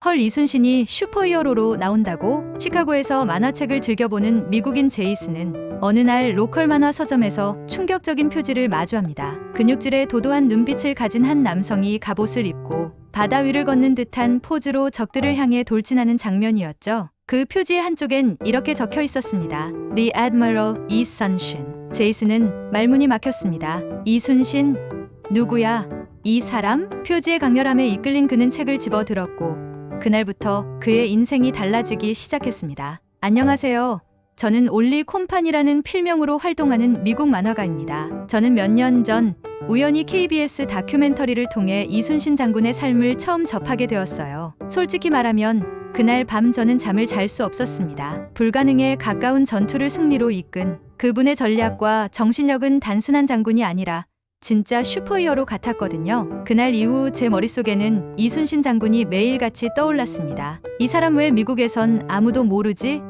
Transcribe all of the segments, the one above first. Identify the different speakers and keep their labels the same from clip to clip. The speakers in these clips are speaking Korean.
Speaker 1: 헐, 이순신이 슈퍼히어로로 나온다고? 시카고에서 만화책을 즐겨보는 미국인 제이슨은 어느 날 로컬 만화 서점에서 충격적인 표지를 마주합니다. 근육질의 도도한 눈빛을 가진 한 남성이 갑옷을 입고 바다 위를 걷는 듯한 포즈로 적들을 향해 돌진하는 장면이었죠. 그 표지의 한쪽엔 이렇게 적혀 있었습니다. The Admiral 이순신. 제이슨은 말문이 막혔습니다. 이순신? 누구야? 이 사람? 표지의 강렬함에 이끌린 그는 책을 집어들었고 그날부터 그의 인생이 달라지기 시작했습니다. 안녕하세요. 저는 올리 콤판이라는 필명으로 활동하는 미국 만화가입니다. 저는 몇 년 전 우연히 KBS 다큐멘터리를 통해 이순신 장군의 삶을 처음 접하게 되었어요. 솔직히 말하면 그날 밤 저는 잠을 잘 수 없었습니다. 불가능에 가까운 전투를 승리로 이끈 그분의 전략과 정신력은 단순한 장군이 아니라 진짜 슈퍼히어로 같았거든요. 그날 이후 제 머릿속에는 이순신 장군이 매일같이 떠올랐습니다. 이 사람 왜 미국에선 아무도 모르지?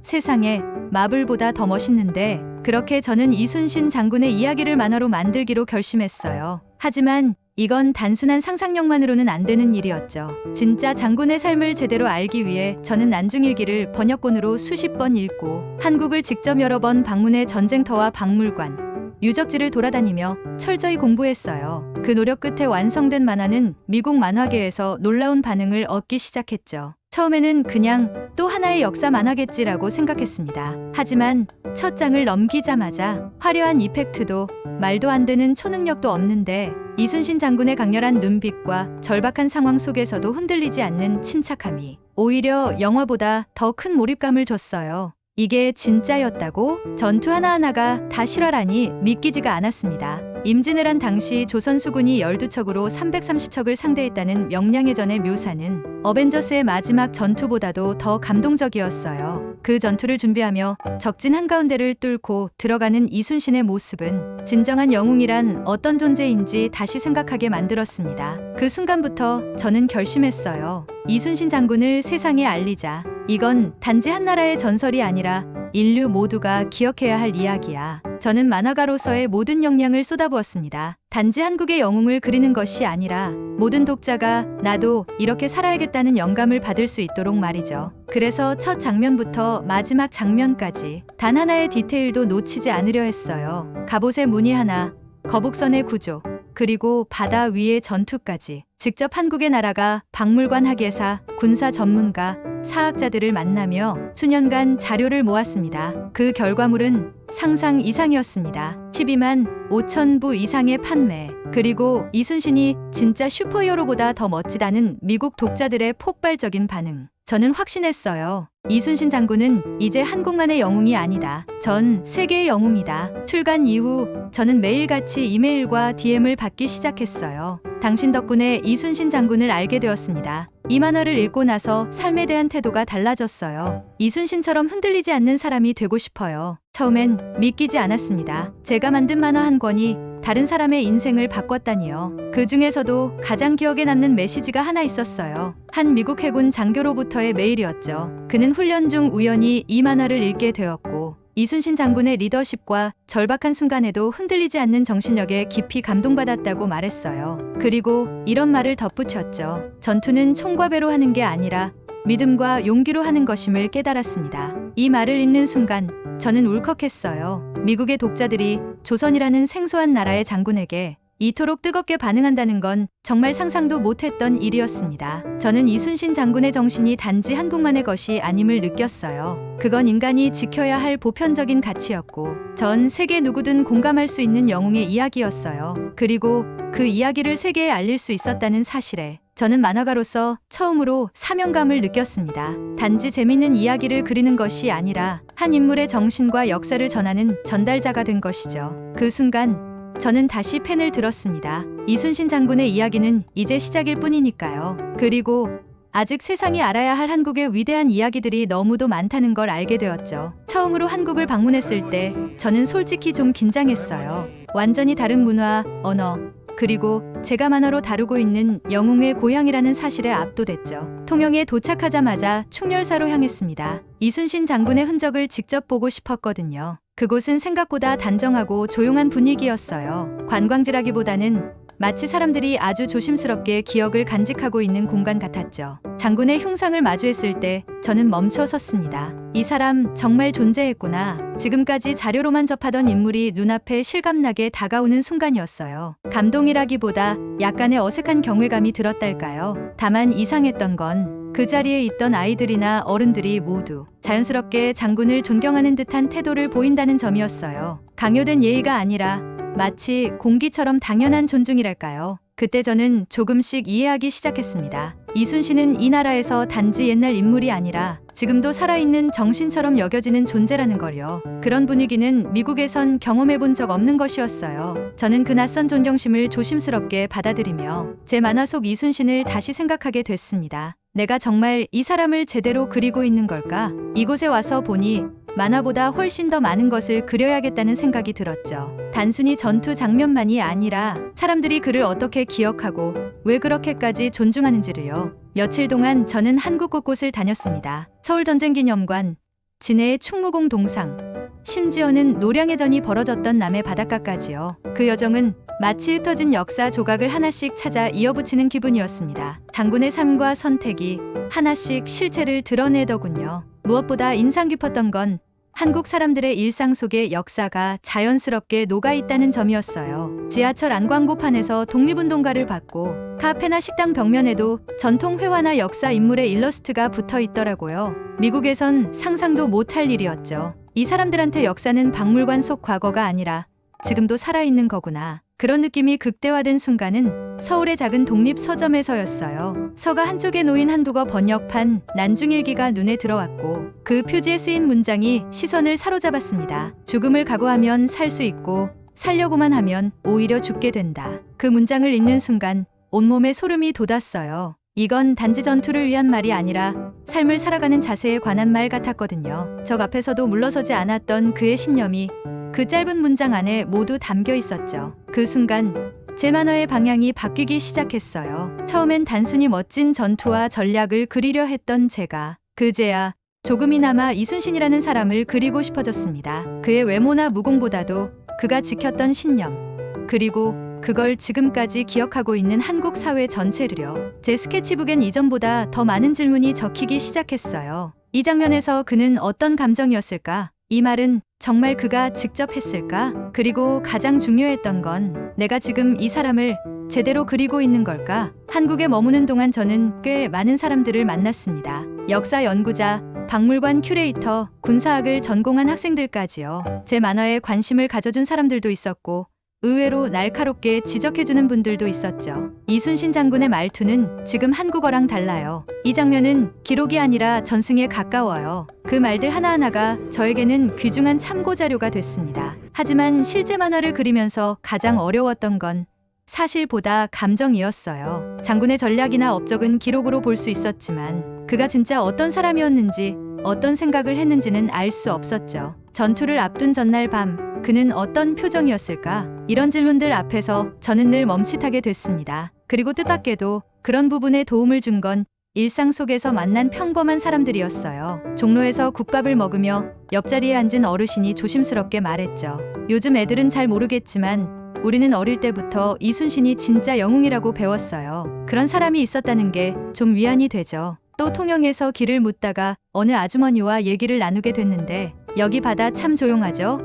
Speaker 1: 세상에 마블보다 더 멋있는데. 그렇게 저는 이순신 장군의 이야기를 만화로 만들기로 결심했어요. 하지만 이건 단순한 상상력만으로는 안 되는 일이었죠. 진짜 장군의 삶을 제대로 알기 위해 저는 난중일기를 번역본으로 수십 번 읽고 한국을 직접 여러 번 방문해 전쟁터와 박물관, 유적지를 돌아다니며 철저히 공부했어요. 그 노력 끝에 완성된 만화는 미국 만화계에서 놀라운 반응을 얻기 시작했죠. 처음에는 그냥 또 하나의 역사 만화겠지라고 생각했습니다. 하지만 첫 장을 넘기자마자 화려한 이펙트도 말도 안 되는 초능력도 없는데 이순신 장군의 강렬한 눈빛과 절박한 상황 속에서도 흔들리지 않는 침착함이 오히려 영화보다 더 큰 몰입감을 줬어요. 이게 진짜였다고? 전투 하나하나가 다 실화라니 믿기지가 않았습니다. 임진왜란 당시 조선 수군이 12척으로 330척을 상대했다는 명량해전의 묘사는 어벤져스의 마지막 전투보다도 더 감동적이었어요. 그 전투를 준비하며 적진 한가운데를 뚫고 들어가는 이순신의 모습은 진정한 영웅이란 어떤 존재인지 다시 생각하게 만들었습니다. 그 순간부터 저는 결심했어요. 이순신 장군을 세상에 알리자. 이건 단지 한 나라의 전설이 아니라 인류 모두가 기억해야 할 이야기야. 저는 만화가로서의 모든 역량을 쏟아부었습니다. 단지 한국의 영웅을 그리는 것이 아니라 모든 독자가 나도 이렇게 살아야겠다는 영감을 받을 수 있도록 말이죠. 그래서 첫 장면부터 마지막 장면까지 단 하나의 디테일도 놓치지 않으려 했어요. 갑옷의 무늬 하나, 거북선의 구조, 그리고 바다 위의 전투까지 직접 한국의 나라가 박물관 학예사, 군사 전문가, 사학자들을 만나며 수년간 자료를 모았습니다. 그 결과물은 상상 이상이었습니다. 12만 5천 부 이상의 판매, 그리고 이순신이 진짜 슈퍼히어로보다 더 멋지다는 미국 독자들의 폭발적인 반응. 저는 확신했어요. 이순신 장군은 이제 한국만의 영웅이 아니다. 전 세계의 영웅이다. 출간 이후 저는 매일같이 이메일과 DM을 받기 시작했어요. 당신 덕분에 이순신 장군을 알게 되었습니다. 이 만화를 읽고 나서 삶에 대한 태도가 달라졌어요. 이순신처럼 흔들리지 않는 사람이 되고 싶어요. 처음엔 믿기지 않았습니다. 제가 만든 만화 한 권이 다른 사람의 인생을 바꿨다니요. 그 중에서도 가장 기억에 남는 메시지가 하나 있었어요. 한 미국 해군 장교로부터의 메일이었죠. 그는 훈련 중 우연히 이 만화를 읽게 되었고 이순신 장군의 리더십과 절박한 순간에도 흔들리지 않는 정신력에 깊이 감동받았다고 말했어요. 그리고 이런 말을 덧붙였죠. 전투는 총과 배로 하는 게 아니라 믿음과 용기로 하는 것임을 깨달았습니다. 이 말을 읽는 순간 저는 울컥했어요. 미국의 독자들이 조선이라는 생소한 나라의 장군에게 이토록 뜨겁게 반응한다는 건 정말 상상도 못했던 일이었습니다. 저는 이순신 장군의 정신이 단지 한국만의 것이 아님을 느꼈어요. 그건 인간이 지켜야 할 보편적인 가치였고 전 세계 누구든 공감할 수 있는 영웅의 이야기였어요. 그리고 그 이야기를 세계에 알릴 수 있었다는 사실에 저는 만화가로서 처음으로 사명감을 느꼈습니다. 단지 재밌는 이야기를 그리는 것이 아니라 한 인물의 정신과 역사를 전하는 전달자가 된 것이죠. 그 순간 저는 다시 펜을 들었습니다. 이순신 장군의 이야기는 이제 시작일 뿐이니까요. 그리고 아직 세상이 알아야 할 한국의 위대한 이야기들이 너무도 많다는 걸 알게 되었죠. 처음으로 한국을 방문했을 때 저는 솔직히 좀 긴장했어요. 완전히 다른 문화, 언어, 그리고 제가 만화로 다루고 있는 영웅의 고향이라는 사실에 압도됐죠. 통영에 도착하자마자 충렬사로 향했습니다. 이순신 장군의 흔적을 직접 보고 싶었거든요. 그곳은 생각보다 단정하고 조용한 분위기였어요. 관광지라기보다는 마치 사람들이 아주 조심스럽게 기억을 간직하고 있는 공간 같았죠. 장군의 흉상을 마주했을 때 저는 멈춰 섰습니다. 이 사람 정말 존재했구나. 지금까지 자료로만 접하던 인물이 눈앞에 실감나게 다가오는 순간이었어요. 감동이라기보다 약간의 어색한 경외감이 들었달까요? 다만 이상했던 건 그 자리에 있던 아이들이나 어른들이 모두 자연스럽게 장군을 존경하는 듯한 태도를 보인다는 점이었어요. 강요된 예의가 아니라 마치 공기처럼 당연한 존중이랄까요? 그때 저는 조금씩 이해하기 시작했습니다. 이순신은 이 나라에서 단지 옛날 인물이 아니라 지금도 살아있는 정신처럼 여겨지는 존재라는 걸요. 그런 분위기는 미국에선 경험해본 적 없는 것이었어요. 저는 그 낯선 존경심을 조심스럽게 받아들이며 제 만화 속 이순신을 다시 생각하게 됐습니다. 내가 정말 이 사람을 제대로 그리고 있는 걸까? 이곳에 와서 보니 만화보다 훨씬 더 많은 것을 그려야겠다는 생각이 들었죠. 단순히 전투 장면만이 아니라 사람들이 그를 어떻게 기억하고 왜 그렇게까지 존중하는지를요. 며칠 동안 저는 한국 곳곳을 다녔습니다. 서울전쟁기념관, 진해의 충무공 동상, 심지어는 노량의 던이 벌어졌던 남해 바닷가까지요. 그 여정은 마치 흩어진 역사 조각을 하나씩 찾아 이어붙이는 기분이었습니다. 장군의 삶과 선택이 하나씩 실체를 드러내더군요. 무엇보다 인상 깊었던 건 한국 사람들의 일상 속에 역사가 자연스럽게 녹아있다는 점이었어요. 지하철 안광고판에서 독립운동가를 받고 카페나 식당 벽면에도 전통 회화나 역사 인물의 일러스트가 붙어 있더라고요. 미국에선 상상도 못할 일이었죠. 이 사람들한테 역사는 박물관 속 과거가 아니라 지금도 살아있는 거구나. 그런 느낌이 극대화된 순간은 서울의 작은 독립서점에서였어요. 서가 한쪽에 놓인 한국어 번역판 난중일기가 눈에 들어왔고 그 표지에 쓰인 문장이 시선을 사로잡았습니다. 죽음을 각오하면 살 수 있고 살려고만 하면 오히려 죽게 된다. 그 문장을 읽는 순간 온몸에 소름이 돋았어요. 이건 단지 전투를 위한 말이 아니라 삶을 살아가는 자세에 관한 말 같았거든요. 적 앞에서도 물러서지 않았던 그의 신념이 그 짧은 문장 안에 모두 담겨 있었죠. 그 순간 제 만화의 방향이 바뀌기 시작했어요. 처음엔 단순히 멋진 전투와 전략을 그리려 했던 제가 그제야 조금이나마 이순신이라는 사람을 그리고 싶어졌습니다. 그의 외모나 무공보다도 그가 지켰던 신념, 그리고 그걸 지금까지 기억하고 있는 한국 사회 전체를요. 제 스케치북엔 이전보다 더 많은 질문이 적히기 시작했어요. 이 장면에서 그는 어떤 감정이었을까? 이 말은 정말 그가 직접 했을까? 그리고 가장 중요했던 건 내가 지금 이 사람을 제대로 그리고 있는 걸까? 한국에 머무는 동안 저는 꽤 많은 사람들을 만났습니다. 역사 연구자, 박물관 큐레이터, 군사학을 전공한 학생들까지요. 제 만화에 관심을 가져준 사람들도 있었고 의외로 날카롭게 지적해주는 분들도 있었죠. 이순신 장군의 말투는 지금 한국어랑 달라요. 이 장면은 기록이 아니라 전승에 가까워요. 그 말들 하나하나가 저에게는 귀중한 참고자료가 됐습니다. 하지만 실제 만화를 그리면서 가장 어려웠던 건 사실보다 감정이었어요. 장군의 전략이나 업적은 기록으로 볼 수 있었지만 그가 진짜 어떤 사람이었는지 어떤 생각을 했는지는 알 수 없었죠. 전투를 앞둔 전날 밤 그는 어떤 표정이었을까? 이런 질문들 앞에서 저는 늘 멈칫하게 됐습니다. 그리고 뜻밖에도 그런 부분에 도움을 준 건 일상 속에서 만난 평범한 사람들이었어요. 종로에서 국밥을 먹으며 옆자리에 앉은 어르신이 조심스럽게 말했죠. 요즘 애들은 잘 모르겠지만 우리는 어릴 때부터 이순신이 진짜 영웅이라고 배웠어요. 그런 사람이 있었다는 게 좀 위안이 되죠. 또 통영에서 길을 묻다가 어느 아주머니와 얘기를 나누게 됐는데 여기 바다 참 조용하죠?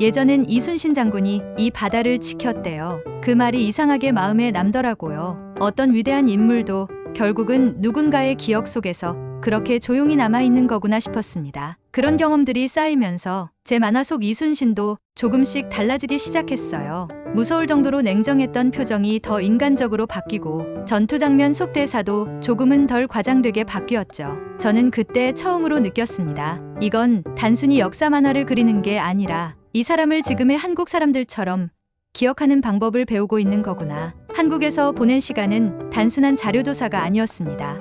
Speaker 1: 예전엔 이순신 장군이 이 바다를 지켰대요. 그 말이 이상하게 마음에 남더라고요. 어떤 위대한 인물도 결국은 누군가의 기억 속에서 그렇게 조용히 남아있는 거구나 싶었습니다. 그런 경험들이 쌓이면서 제 만화 속 이순신도 조금씩 달라지기 시작했어요. 무서울 정도로 냉정했던 표정이 더 인간적으로 바뀌고 전투 장면 속 대사도 조금은 덜 과장되게 바뀌었죠. 저는 그때 처음으로 느꼈습니다. 이건 단순히 역사 만화를 그리는 게 아니라 이 사람을 지금의 한국 사람들처럼 기억하는 방법을 배우고 있는 거구나. 한국에서 보낸 시간은 단순한 자료조사가 아니었습니다.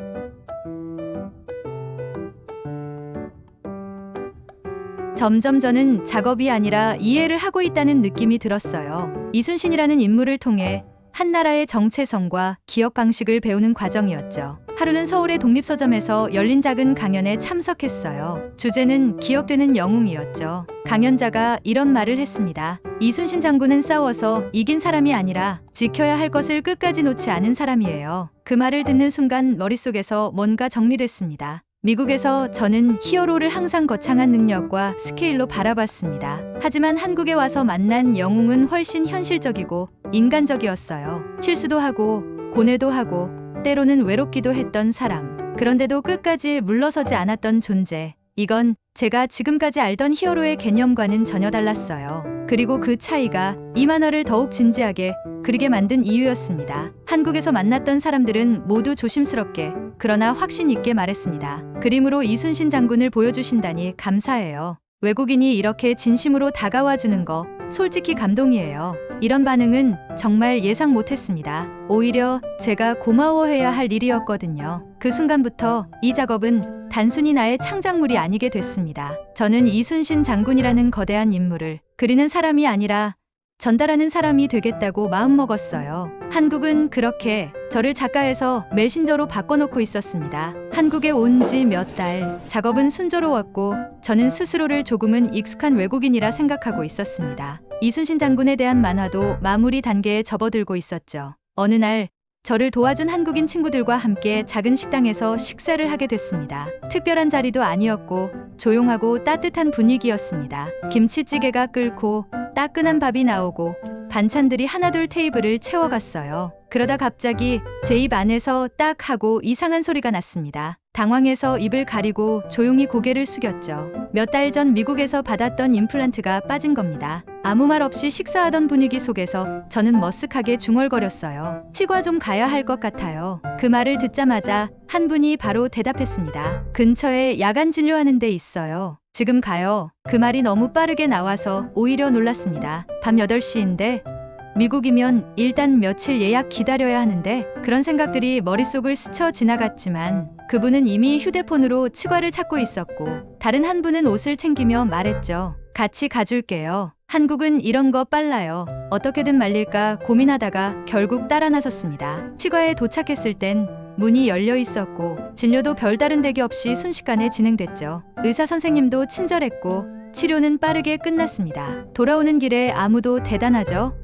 Speaker 1: 점점 저는 작업이 아니라 이해를 하고 있다는 느낌이 들었어요. 이순신이라는 인물을 통해 한 나라의 정체성과 기억 방식을 배우는 과정이었죠. 하루는 서울의 독립서점에서 열린 작은 강연에 참석했어요. 주제는 기억되는 영웅이었죠. 강연자가 이런 말을 했습니다. 이순신 장군은 싸워서 이긴 사람이 아니라 지켜야 할 것을 끝까지 놓지 않은 사람이에요. 그 말을 듣는 순간 머릿속에서 뭔가 정리됐습니다. 미국에서 저는 히어로를 항상 거창한 능력과 스케일로 바라봤습니다. 하지만 한국에 와서 만난 영웅은 훨씬 현실적이고 인간적이었어요. 실수도 하고 고뇌도 하고 때로는 외롭기도 했던 사람. 그런데도 끝까지 물러서지 않았던 존재. 이건 제가 지금까지 알던 히어로의 개념과는 전혀 달랐어요. 그리고 그 차이가 이 만화를 더욱 진지하게 그리게 만든 이유였습니다. 한국에서 만났던 사람들은 모두 조심스럽게 그러나 확신 있게 말했습니다. 그림으로 이순신 장군을 보여주신다니 감사해요. 외국인이 이렇게 진심으로 다가와 주는 거 솔직히 감동이에요. 이런 반응은 정말 예상 못했습니다. 오히려 제가 고마워해야 할 일이었거든요. 그 순간부터 이 작업은 단순히 나의 창작물이 아니게 됐습니다. 저는 이순신 장군이라는 거대한 인물을 그리는 사람이 아니라 전달하는 사람이 되겠다고 마음먹었어요. 한국은 그렇게 저를 작가에서 메신저로 바꿔놓고 있었습니다. 한국에 온 지 몇 달, 작업은 순조로웠고 저는 스스로를 조금은 익숙한 외국인이라 생각하고 있었습니다. 이순신 장군에 대한 만화도 마무리 단계에 접어들고 있었죠. 어느 날 저를 도와준 한국인 친구들과 함께 작은 식당에서 식사를 하게 됐습니다. 특별한 자리도 아니었고 조용하고 따뜻한 분위기였습니다. 김치찌개가 끓고 따끈한 밥이 나오고 반찬들이 하나둘 테이블을 채워갔어요. 그러다 갑자기 제 입 안에서 딱 하고 이상한 소리가 났습니다. 당황해서 입을 가리고 조용히 고개를 숙였죠. 몇 달 전 미국에서 받았던 임플란트가 빠진 겁니다. 아무 말 없이 식사하던 분위기 속에서 저는 머쓱하게 중얼거렸어요. 치과 좀 가야 할 것 같아요. 그 말을 듣자마자 한 분이 바로 대답했습니다. 근처에 야간 진료하는 데 있어요. 지금 가요. 그 말이 너무 빠르게 나와서 오히려 놀랐습니다. 밤 8시인데 미국이면 일단 며칠 예약 기다려야 하는데 그런 생각들이 머릿속을 스쳐 지나갔지만 그분은 이미 휴대폰으로 치과를 찾고 있었고 다른 한 분은 옷을 챙기며 말했죠. 같이 가줄게요. 한국은 이런 거 빨라요. 어떻게든 말릴까 고민하다가 결국 따라 나섰습니다. 치과에 도착했을 땐 문이 열려 있었고 진료도 별다른 대기 없이 순식간에 진행됐죠. 의사 선생님도 친절했고 치료는 빠르게 끝났습니다. 돌아오는 길에 아무도 대단하죠?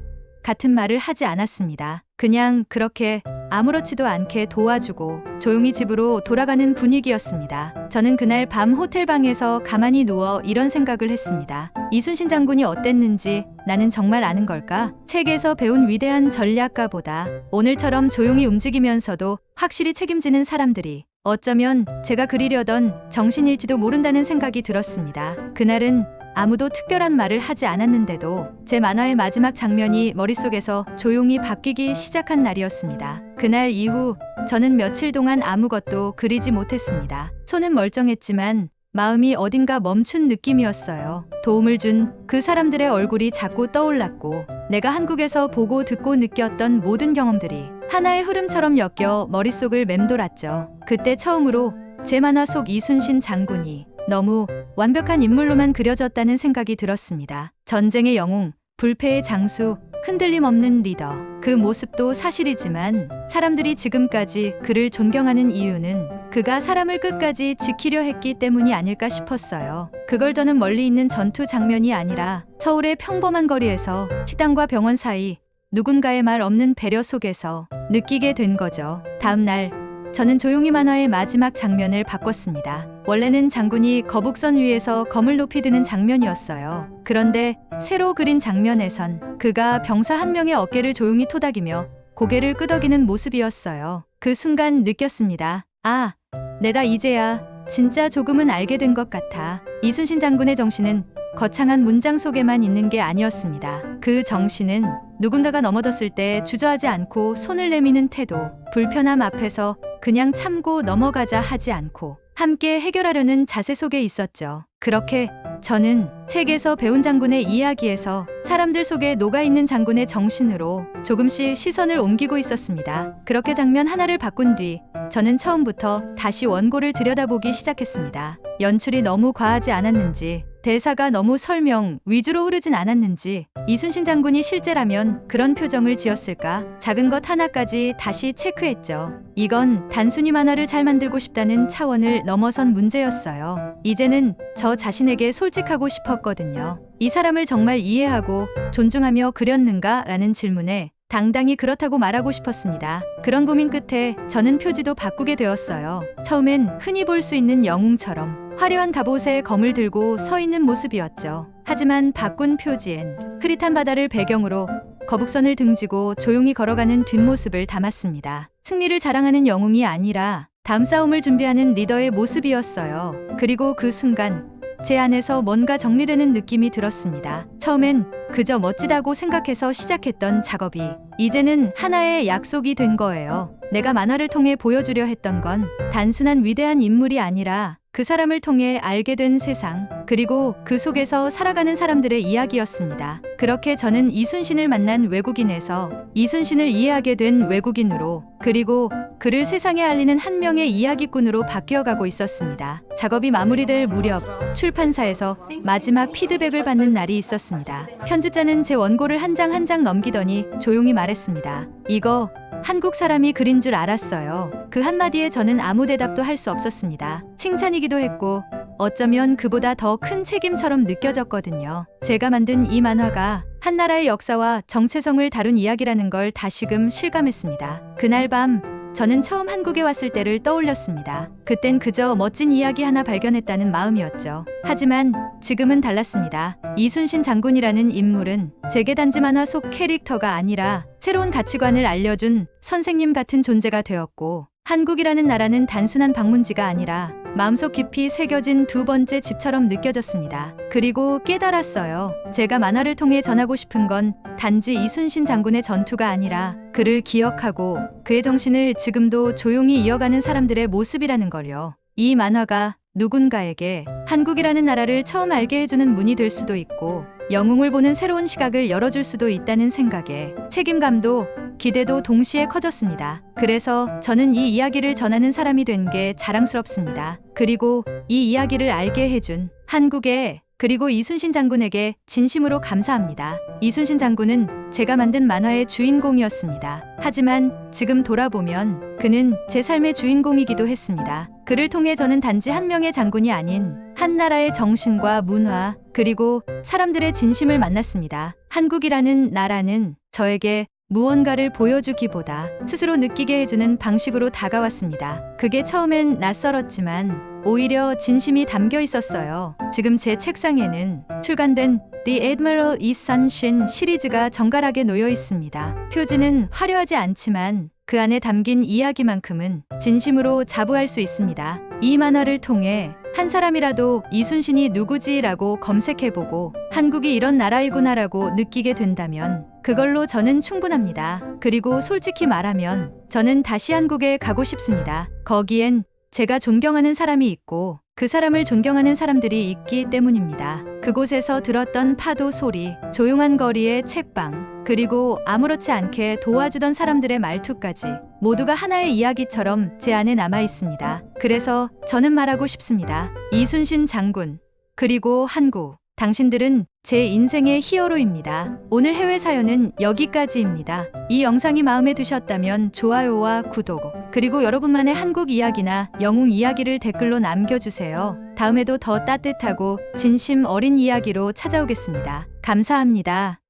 Speaker 1: 같은 말을 하지 않았습니다. 그냥 그렇게 아무렇지도 않게 도와주고 조용히 집으로 돌아가는 분위기였습니다. 저는 그날 밤 호텔방에서 가만히 누워 이런 생각을 했습니다. 이순신 장군이 어땠는지 나는 정말 아는 걸까? 책에서 배운 위대한 전략가보다 오늘처럼 조용히 움직이면서도 확실히 책임지는 사람들이 어쩌면 제가 그리려던 정신일지도 모른다는 생각이 들었습니다. 그날은 아무도 특별한 말을 하지 않았는데도 제 만화의 마지막 장면이 머릿속에서 조용히 바뀌기 시작한 날이었습니다. 그날 이후 저는 며칠 동안 아무것도 그리지 못했습니다. 손은 멀쩡했지만 마음이 어딘가 멈춘 느낌이었어요. 도움을 준 그 사람들의 얼굴이 자꾸 떠올랐고 내가 한국에서 보고 듣고 느꼈던 모든 경험들이 하나의 흐름처럼 엮여 머릿속을 맴돌았죠. 그때 처음으로 제 만화 속 이순신 장군이 너무 완벽한 인물로만 그려졌다는 생각이 들었습니다. 전쟁의 영웅, 불패의 장수, 흔들림 없는 리더. 그 모습도 사실이지만 사람들이 지금까지 그를 존경하는 이유는 그가 사람을 끝까지 지키려 했기 때문이 아닐까 싶었어요. 그걸 저는 멀리 있는 전투 장면이 아니라 서울의 평범한 거리에서 식당과 병원 사이 누군가의 말 없는 배려 속에서 느끼게 된 거죠. 다음 날 저는 조용히 만화의 마지막 장면을 바꿨습니다. 원래는 장군이 거북선 위에서 검을 높이 드는 장면이었어요. 그런데 새로 그린 장면에선 그가 병사 한 명의 어깨를 조용히 토닥이며 고개를 끄덕이는 모습이었어요. 그 순간 느꼈습니다. 아, 내가 이제야 진짜 조금은 알게 된 것 같아. 이순신 장군의 정신은 거창한 문장 속에만 있는 게 아니었습니다. 그 정신은 누군가가 넘어졌을 때 주저하지 않고 손을 내미는 태도, 불편함 앞에서 그냥 참고 넘어가자 하지 않고 함께 해결하려는 자세 속에 있었죠. 그렇게 저는 책에서 배운 장군의 이야기에서 사람들 속에 녹아있는 장군의 정신으로 조금씩 시선을 옮기고 있었습니다. 그렇게 장면 하나를 바꾼 뒤 저는 처음부터 다시 원고를 들여다보기 시작했습니다. 연출이 너무 과하지 않았는지, 대사가 너무 설명 위주로 흐르진 않았는지, 이순신 장군이 실제라면 그런 표정을 지었을까? 작은 것 하나까지 다시 체크했죠. 이건 단순히 만화를 잘 만들고 싶다는 차원을 넘어선 문제였어요. 이제는 저 자신에게 솔직하고 싶었거든요. 이 사람을 정말 이해하고 존중하며 그렸는가? 라는 질문에 당당히 그렇다고 말하고 싶었습니다. 그런 고민 끝에 저는 표지도 바꾸게 되었어요. 처음엔 흔히 볼 수 있는 영웅처럼 화려한 갑옷에 검을 들고 서 있는 모습이었죠. 하지만 바꾼 표지엔 흐릿한 바다를 배경으로 거북선을 등지고 조용히 걸어가는 뒷모습을 담았습니다. 승리를 자랑하는 영웅이 아니라 다음 싸움을 준비하는 리더의 모습이었어요. 그리고 그 순간 제 안에서 뭔가 정리되는 느낌이 들었습니다. 처음엔 그저 멋지다고 생각해서 시작했던 작업이 이제는 하나의 약속이 된 거예요. 내가 만화를 통해 보여주려 했던 건 단순한 위대한 인물이 아니라 그 사람을 통해 알게 된 세상, 그리고 그 속에서 살아가는 사람들의 이야기였습니다. 그렇게 저는 이순신을 만난 외국인에서 이순신을 이해하게 된 외국인으로, 그리고 그를 세상에 알리는 한 명의 이야기꾼으로 바뀌어가고 있었습니다. 작업이 마무리될 무렵 출판사에서 마지막 피드백을 받는 날이 있었습니다. 편집자는 제 원고를 한 장 한 장 넘기더니 조용히 말했습니다. 이거 한국 사람이 그린 줄 알았어요. 그 한마디에 저는 아무 대답도 할 수 없었습니다. 칭찬이기도 했고 어쩌면 그보다 더 큰 책임처럼 느껴졌거든요. 제가 만든 이 만화가 한 나라의 역사와 정체성을 다룬 이야기라는 걸 다시금 실감했습니다. 그날 밤 저는 처음 한국에 왔을 때를 떠올렸습니다. 그땐 그저 멋진 이야기 하나 발견했다는 마음이었죠. 하지만 지금은 달랐습니다. 이순신 장군이라는 인물은 제게 단지 만화 속 캐릭터가 아니라 새로운 가치관을 알려준 선생님 같은 존재가 되었고, 한국이라는 나라는 단순한 방문지가 아니라 마음속 깊이 새겨진 두 번째 집처럼 느껴졌습니다. 그리고 깨달았어요. 제가 만화를 통해 전하고 싶은 건 단지 이순신 장군의 전투가 아니라 그를 기억하고 그의 정신을 지금도 조용히 이어가는 사람들의 모습이라는 걸요. 이 만화가 누군가에게 한국이라는 나라를 처음 알게 해주는 문이 될 수도 있고, 영웅을 보는 새로운 시각을 열어줄 수도 있다는 생각에 책임감도 기대도 동시에 커졌습니다. 그래서 저는 이 이야기를 전하는 사람이 된 게 자랑스럽습니다. 그리고 이 이야기를 알게 해준 한국에, 그리고 이순신 장군에게 진심으로 감사합니다. 이순신 장군은 제가 만든 만화의 주인공이었습니다. 하지만 지금 돌아보면 그는 제 삶의 주인공이기도 했습니다. 그를 통해 저는 단지 한 명의 장군이 아닌 한 나라의 정신과 문화, 그리고 사람들의 진심을 만났습니다. 한국이라는 나라는 저에게 무언가를 보여주기보다 스스로 느끼게 해주는 방식으로 다가왔습니다. 그게 처음엔 낯설었지만 오히려 진심이 담겨 있었어요. 지금 제 책상에는 출간된 The Admiral 이순신 시리즈가 정갈하게 놓여 있습니다. 표지는 화려하지 않지만 그 안에 담긴 이야기만큼은 진심으로 자부할 수 있습니다. 이 만화를 통해 한 사람이라도 이순신이 누구지라고 검색해보고 한국이 이런 나라이구나라고 느끼게 된다면 그걸로 저는 충분합니다. 그리고 솔직히 말하면 저는 다시 한국에 가고 싶습니다. 거기엔 제가 존경하는 사람이 있고 그 사람을 존경하는 사람들이 있기 때문입니다. 그곳에서 들었던 파도 소리, 조용한 거리의 책방, 그리고 아무렇지 않게 도와주던 사람들의 말투까지 모두가 하나의 이야기처럼 제 안에 남아 있습니다. 그래서 저는 말하고 싶습니다. 이순신 장군, 그리고 한국, 당신들은 제 인생의 히어로입니다. 오늘 해외 사연은 여기까지입니다. 이 영상이 마음에 드셨다면 좋아요와 구독, 그리고 여러분만의 한국 이야기나 영웅 이야기를 댓글로 남겨주세요. 다음에도 더 따뜻하고 진심 어린 이야기로 찾아오겠습니다. 감사합니다.